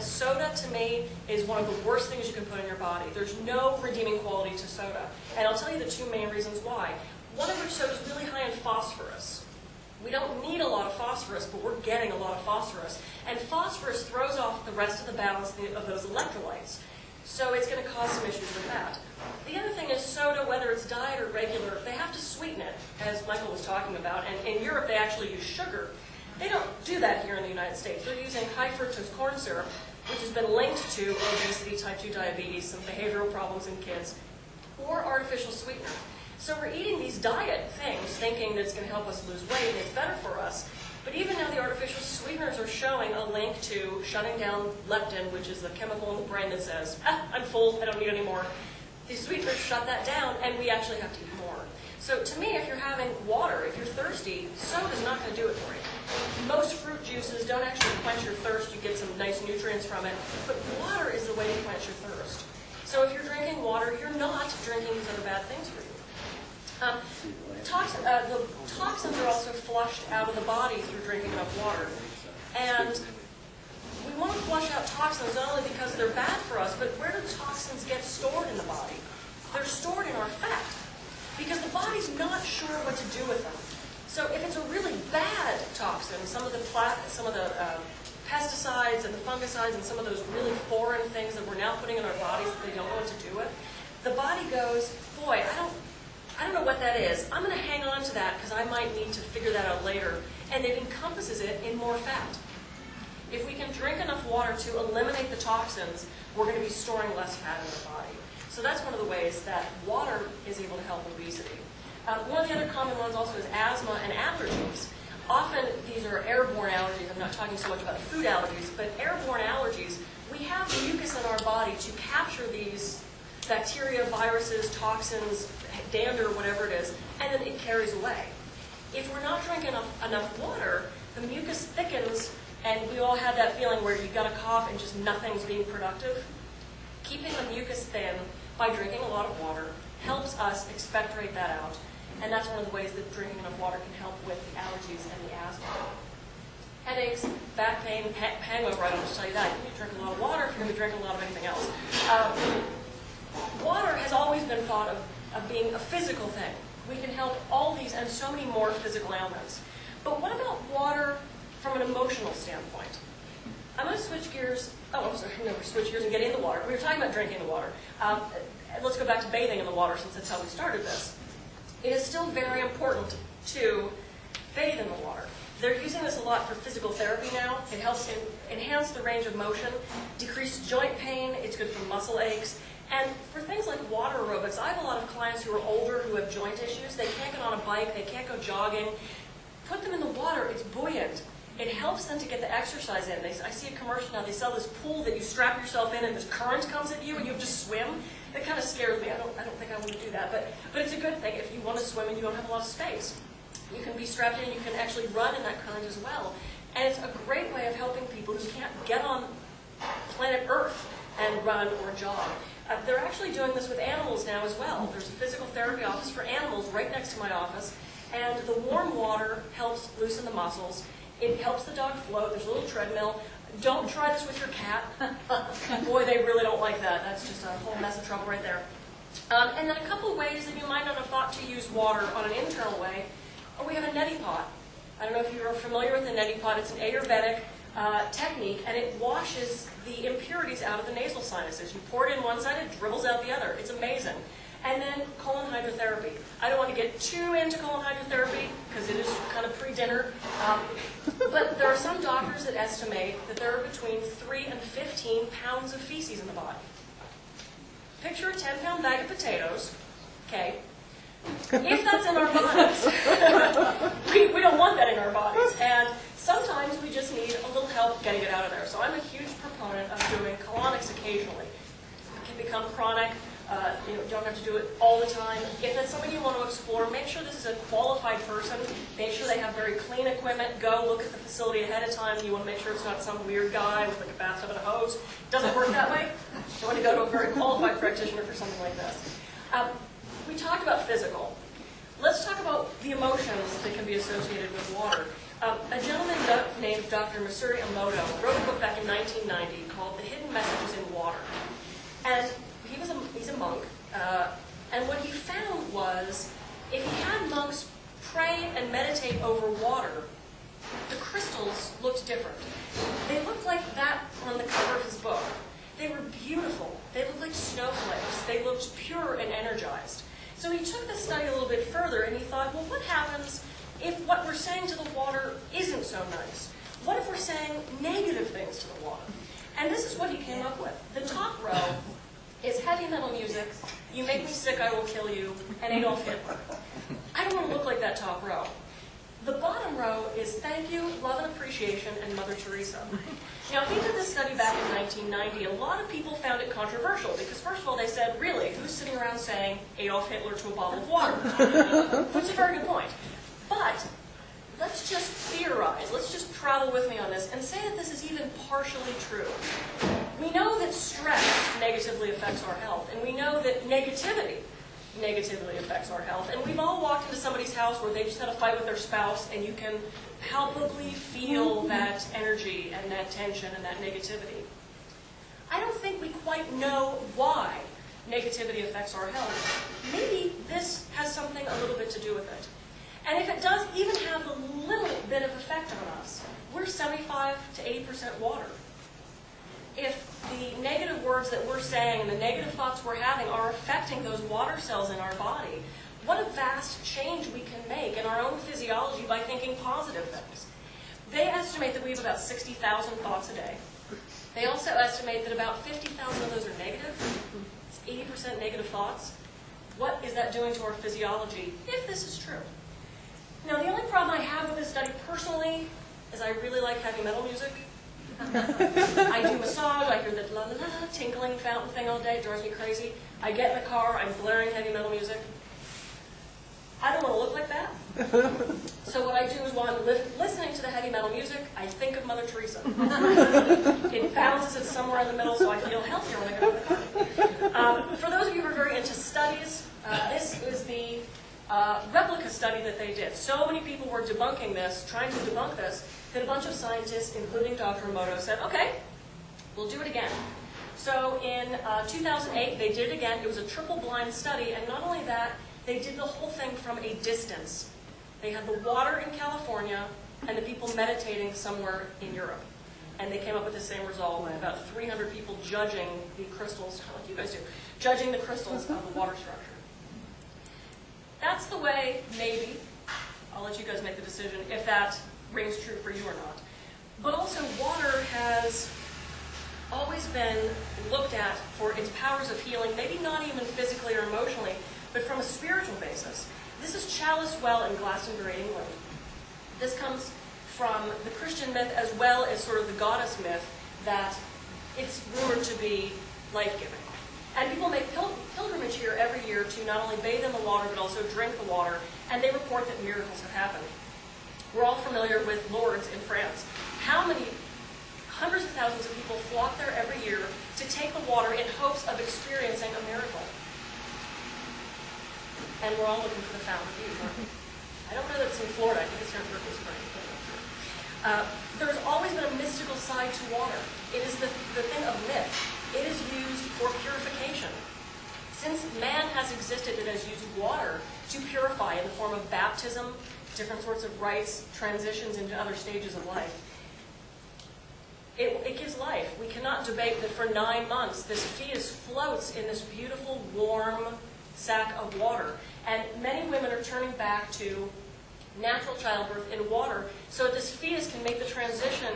soda, to me, is one of the worst things you can put in your body. There's no redeeming quality to soda. And I'll tell you the two main reasons why. One of which, soda is really high in phosphorus. We don't need a lot of phosphorus, but we're getting a lot of phosphorus. And phosphorus throws off the rest of the balance of those electrolytes. So it's going to cause some issues with that. The other thing is soda, whether it's diet or regular, they have to sweeten it, as Michael was talking about. And in Europe, they actually use sugar. They don't do that here in the United States. They're using high fructose corn syrup, which has been linked to obesity, type 2 diabetes, some behavioral problems in kids, or artificial sweetener. So we're eating these diet things thinking that it's going to help us lose weight and it's better for us. But even now the artificial sweeteners are showing a link to shutting down leptin, which is the chemical in the brain that says, I'm full, I don't need any more. These sweeteners shut that down, and we actually have to eat more. So to me, if you're having water, if you're thirsty, soda's not going to do it for you. Most fruit juices don't actually quench your thirst. You get some nice nutrients from it. But water is the way to quench your thirst. So if you're drinking water, you're not drinking these other bad things for you. The toxins are also flushed out of the body through drinking enough water. And we want to flush out toxins not only because they're bad for us, but where do toxins get stored in the body? They're stored in our fat, because the body's not sure what to do with them. So if it's a really bad toxin, some of the pesticides and the fungicides and some of those really foreign things that we're now putting in our bodies that they don't know what to do with, the body goes, boy, I don't know what that is. I'm going to hang on to that because I might need to figure that out later. And it encompasses it in more fat. If we can drink enough water to eliminate the toxins, we're going to be storing less fat in the body. So that's one of the ways that water is able to help obesity. One of the other common ones also is asthma and allergies. Often these are airborne allergies. I'm not talking so much about food allergies, but airborne allergies, we have mucus in our body to capture these bacteria, viruses, toxins, dander, whatever it is, and then it carries away. If we're not drinking enough water, the mucus thickens, and we all have that feeling where you've got a cough and just nothing's being productive. Keeping the mucus thin by drinking a lot of water helps us expectorate that out, and that's one of the ways that drinking enough water can help with the allergies and the asthma. Headaches, back pain, hangover, I don't just tell you that. You need to drink a lot of water if you're going to be drinking a lot of anything else. Water has always been thought of being a physical thing. We can help all these and so many more physical ailments. But what about water from an emotional standpoint? I'm going to switch gears. Oh, I'm sorry. No, switch gears and get in the water. We were talking about drinking the water. Let's go back to bathing in the water since that's how we started this. It is still very important to bathe in the water. They're using this a lot for physical therapy now. It helps enhance the range of motion, decrease joint pain. It's good for muscle aches. And for things like water aerobics, I have a lot of clients who are older who have joint issues. They can't get on a bike. They can't go jogging. Put them in the water. It's buoyant. It helps them to get the exercise in. I see a commercial now. They sell this pool that you strap yourself in and this current comes at you and you have to swim. That kind of scares me. I don't think I want to do that. But it's a good thing if you want to swim and you don't have a lot of space. You can be strapped in and you can actually run in that current as well. And it's a great way of helping people who can't get on planet Earth and run or jog. They're actually doing this with animals now as well. There's a physical therapy office for animals right next to my office. And the warm water helps loosen the muscles. It helps the dog float. There's a little treadmill. Don't try this with your cat. Boy, they really don't like that. That's just a whole mess of trouble right there. And then a couple of ways that you might not have thought to use water on an internal way. We have a neti pot. I don't know if you're familiar with the neti pot. It's an Ayurvedic technique, and it washes the impurities out of the nasal sinuses. You pour it in one side, it dribbles out the other. It's amazing. And then colon hydrotherapy. I don't want to get too into colon hydrotherapy because it is kind of pre-dinner. But there are some doctors that estimate that there are between 3 and 15 pounds of feces in the body. Picture a 10-pound bag of potatoes, okay? If that's in our bodies, we don't want that in our bodies. And sometimes we just need a little help getting it out of there. So I'm a huge proponent of doing colonics occasionally. It can become chronic. You don't have to do it all the time. If that's something you want to explore, make sure this is a qualified person. Make sure they have very clean equipment. Go look at the facility ahead of time. You want to make sure it's not some weird guy with like a bathtub and a hose. It doesn't work that way. You want to go to a very qualified practitioner for something like this. We talked about physical. Let's talk about the emotions that can be associated with water. A gentleman named Dr. Masaru Emoto wrote a book back in 1990 called The Hidden Messages in Water. And he's a monk, and what he found was if he had monks pray and meditate over water, the crystals looked different. They looked like that on the cover of his book. They were beautiful. They looked like snowflakes. They looked pure and energized. So he took this study a little bit further and he thought, well, what happens if what we're saying to the water isn't so nice? What if we're saying negative things to the water? And this is what he came up with. The top row is heavy metal music, You Make Me Sick, I Will Kill You, and Adolf Hitler. I don't want to look like that top row. The bottom row is Thank You, Love and Appreciation, and Mother Teresa. Now, he did this study back in 1990. A lot of people found it controversial because, first of all, they said, really, who's sitting around saying Adolf Hitler to a bottle of water? Which is a very good point. But let's just theorize. Let's just travel with me on this and say that this is even partially true. We know that stress negatively affects our health, and we know that negativity negatively affects our health. And we've all walked into somebody's house where they just had a fight with their spouse, and you can palpably feel that energy and that tension and that negativity. I don't think we quite know why negativity affects our health. Maybe this has something a little bit to do with it. And if it does even have a little bit of effect on us, we're 75 to 80% water. If the negative words that we're saying and the negative thoughts we're having are affecting those water cells in our body, what a vast change we can make in our own physiology by thinking positive things. They estimate that we have about 60,000 thoughts a day. They also estimate that about 50,000 of those are negative. It's 80% negative thoughts. What is that doing to our physiology, if this is true? Now, the only problem I have with this study personally is I really like heavy metal music. I do massage, I hear that la la la tinkling fountain thing all day, it drives me crazy. I get in the car, I'm blaring heavy metal music. I don't want to look like that. So what I do is while I'm listening to the heavy metal music, I think of Mother Teresa. It balances it somewhere in the middle so I feel healthier when I go to the car. For those of you who are very into studies, this is the replica study that they did. So many people were debunking this, trying to debunk this, that a bunch of scientists, including Dr. Emoto, said, okay, we'll do it again. So in 2008, they did it again. It was a triple-blind study, and not only that, they did the whole thing from a distance. They had the water in California and the people meditating somewhere in Europe. And they came up with the same result, with about 300 people judging the crystals, like you guys do, judging the crystals of the water structure. That's the way, maybe, I'll let you guys make the decision, if that rings true for you or not. But also, water has always been looked at for its powers of healing, maybe not even physically or emotionally, but from a spiritual basis. This is Chalice Well in Glastonbury, England. This comes from the Christian myth as well as sort of the goddess myth that it's rumored to be life-giving. And people make pilgrimage here every year to not only bathe in the water but also drink the water, and they report that miracles have happened. We're all familiar with Lourdes in France. How many hundreds of thousands of people flock there every year to take the water in hopes of experiencing a miracle? And we're all looking for the Fountain of Youth, aren't we? I don't know that it's in Florida. I think it's here in Berkeley Springs. There's always been a mystical side to water. It is the thing of myth. It is used for purification. Since man has existed, it has used water to purify in the form of baptism, different sorts of rites, transitions into other stages of life. It gives life. We cannot debate that for 9 months this fetus floats in this beautiful, warm sack of water. And many women are turning back to natural childbirth in water so this fetus can make the transition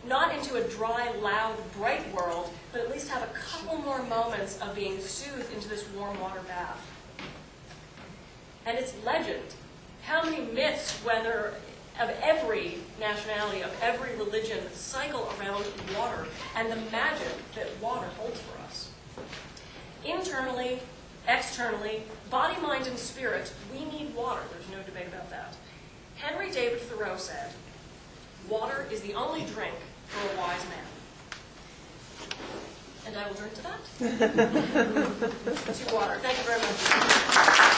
not into a dry, loud, bright world, but at least have a couple more moments of being soothed into this warm water bath. And it's legend. How many myths, whether of every nationality, of every religion, cycle around water and the magic that water holds for us? Internally, externally, body, mind, and spirit, we need water. There's no debate about that. Henry David Thoreau said, "Water is the only drink for a wise man." And I will drink to that. To water. Thank you very much.